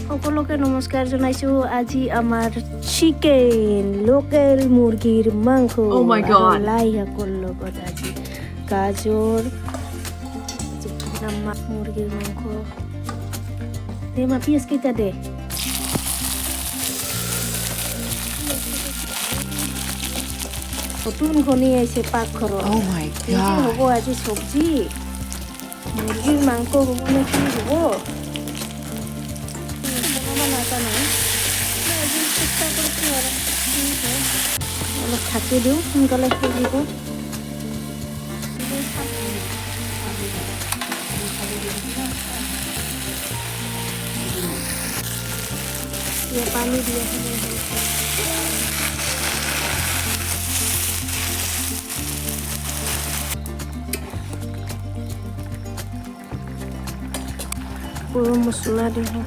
সকলোকে নমস্কাৰ জনাইছো আজি আমাৰ চিকেন লোকেল মুৰ্গীৰ মাংস Oh my God. লাই শাকৰ লগত আজি গাজৰ নামা মুৰ্গীৰ মাংস দে মা পিয়াজ কেইটা দে নতুন ঘনি আহিছে পাকঘৰত Oh my কি God. হ'ব আজি চব্জি মুৰ্গীৰ মাংস হ'ব নে কি হ'ব অলপ থাকি দিওঁ সোনকালে সিজিব পানী দিয়া গৰম মছলা দিওঁ